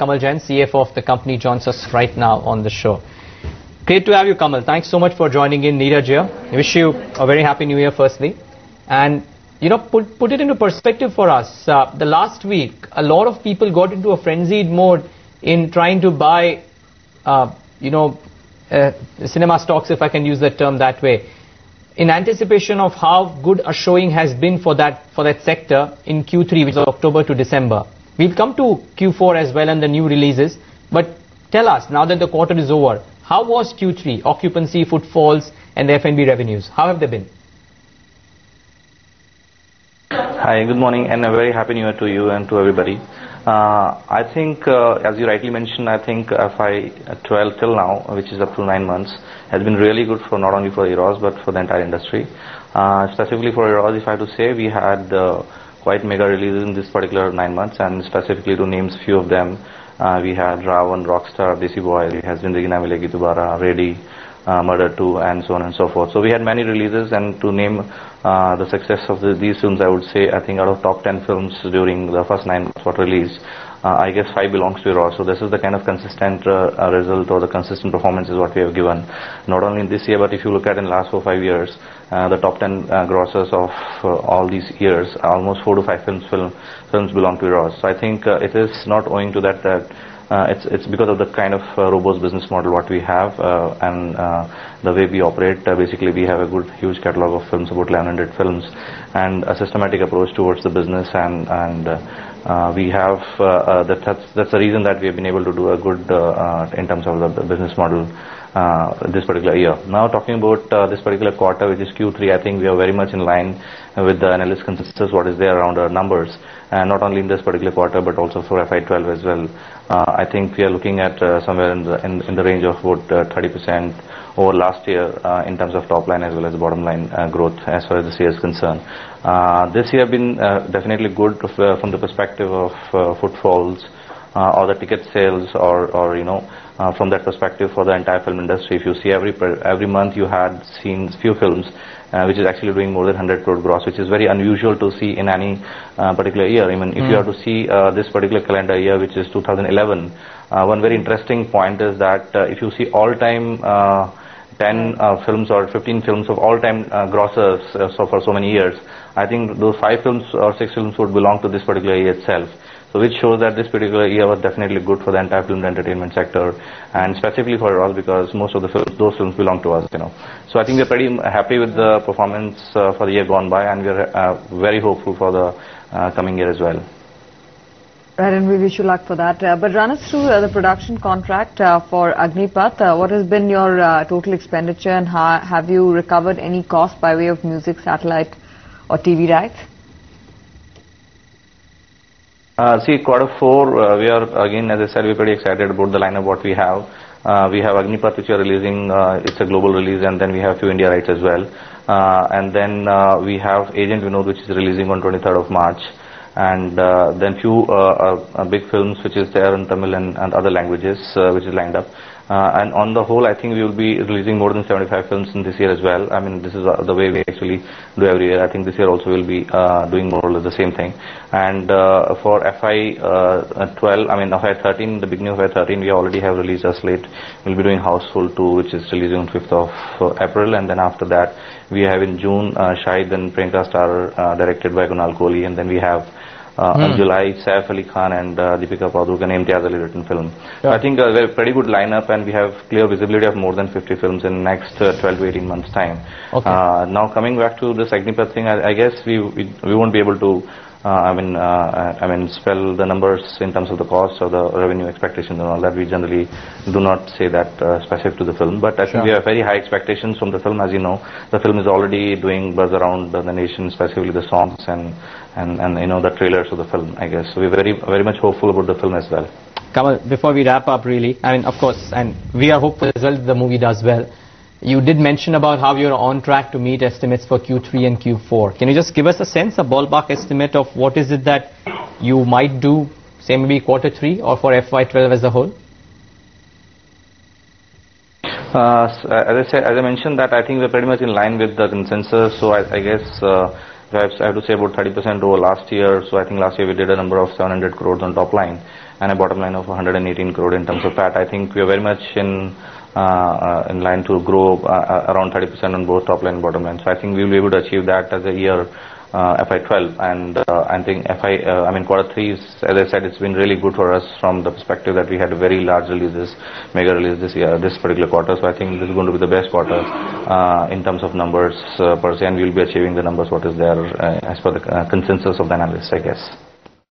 Kamal Jain, CFO of the company, joins us right now on the show. Great to have you, Kamal. Thanks so much for joining in, Neeraj here. I wish you a very happy new year, firstly. And, you know, put it into perspective for us. The last week, a lot of people got into a frenzied mode in trying to buy, cinema stocks, if I can use that term that way, in anticipation of how good a showing has been for that sector in Q3, which is October to December. We'll come to Q4 as well and the new releases. But tell us, now that the quarter is over, how was Q3, occupancy, footfalls, and the F&B revenues? How have they been? Hi, good morning, and a very happy new year to you and to everybody. I think, as you rightly mentioned, I think FY12 till now, which is up to 9 months, has been really good for not only for Eros but for the entire industry. Specifically for Eros, if I have to say, we had quite mega releases in this particular 9 months, and specifically to name few of them, we had Ravan, Rockstar, Desi Boy, we had Zindagi Na Milegi Dobara, Ready, Murder 2, and so on and so forth. So we had many releases, and to name the success of these films, I would say, I think out of top 10 films during the first 9 months what released, I guess 5 belongs to Eros. So this is the kind of consistent result, or the consistent performance is what we have given, not only in this year, but if you look at in the last 4-5 years, the top 10 grossers of all these years, almost 4 to 5 films belong to Eros. So I think it is not owing to that it's because of the kind of robust business model what we have and the way we operate. Basically, we have a good, huge catalog of films, about 1100 films, and a systematic approach towards the business, and we have that's the reason that we have been able to do a good in terms of the business model this particular year. Now talking about this particular quarter, which is Q3, I think we are very much in line with the analyst consensus what is there around our numbers, and not only in this particular quarter but also for FY12 as well. I think we are looking at somewhere in the range of about 30% over last year in terms of top line as well as bottom line growth as far as this year is concerned. This year has been definitely good from the perspective of footfalls or the ticket sales, or from that perspective for the entire film industry. If you see every month you had seen few films which is actually doing more than 100 crore gross, which is very unusual to see in any particular year. I mean, if you have to see this particular calendar year, which is 2011, one very interesting point is that if you see all-time 10 films or 15 films of all-time grossers for so many years, I think those 5 films or 6 films would belong to this particular year itself. So which shows that this particular year was definitely good for the entire film and entertainment sector, and specifically for Eros, because most of those films belong to us, So I think we're pretty happy with the performance for the year gone by, and we're very hopeful for the coming year as well. Right, and we wish you luck for that. But run us through the production contract for Agnipath. What has been your total expenditure, and have you recovered any cost by way of music, satellite or TV rights? See, Q4, we are, again, as I said, we're pretty excited about the lineup what we have. We have Agnipath, which we are releasing, it's a global release, and then we have few India rights as well. And then we have Agent Vinod, which is releasing on 23rd of March. And then few big films, which is there in Tamil and other languages, which is lined up. And on the whole, I think we will be releasing more than 75 films in this year as well. I mean, this is the way we actually do every year. I think this year also we'll be doing more or less the same thing. And for FY12, I mean FY13, the beginning of FY13, we already have released a slate. We'll be doing Houseful 2, which is releasing on 5th of April. And then after that, we have in June Shahid and Priyanka Star, directed by Kunal Kohli. And then we have in July, Saif Ali Khan and Deepika Padukone, Imtiaz Ali written film. So I think we have a pretty good lineup, and we have clear visibility of more than 50 films in next 12 to 18 months time. Okay. Now coming back to this Agnipath thing, I guess we won't be able to I mean spell the numbers in terms of the cost or the revenue expectations and all that. We generally do not say that specific to the film, but I think we have very high expectations from the film. As you know, the film is already doing buzz around the nation, specifically the songs and the trailers of the film, I guess. So we're very much hopeful about the film as well. Kamal, before we wrap up, really, I mean, of course, and we are hopeful as well that the movie does well. You did mention about how you're on track to meet estimates for Q3 and Q4. Can you just give us a sense, a ballpark estimate of what is it that you might do, say maybe Q3 or for FY12 as a whole? As I mentioned that I think we're pretty much in line with the consensus. So I guess I have to say about 30% over last year. So I think last year we did a number of 700 crores on top line. and a bottom line of 118 crore in terms of PAT. I think we are very much in line to grow around 30% on both top line and bottom line. So I think we will be able to achieve that as a year FY12, and I think quarter 3 is, as I said, it's been really good for us from the perspective that we had a very large releases, mega release this year, this particular quarter. So I think this is going to be the best quarter in terms of numbers per se, and we'll be achieving the numbers what is there as per the consensus of the analysts, I guess.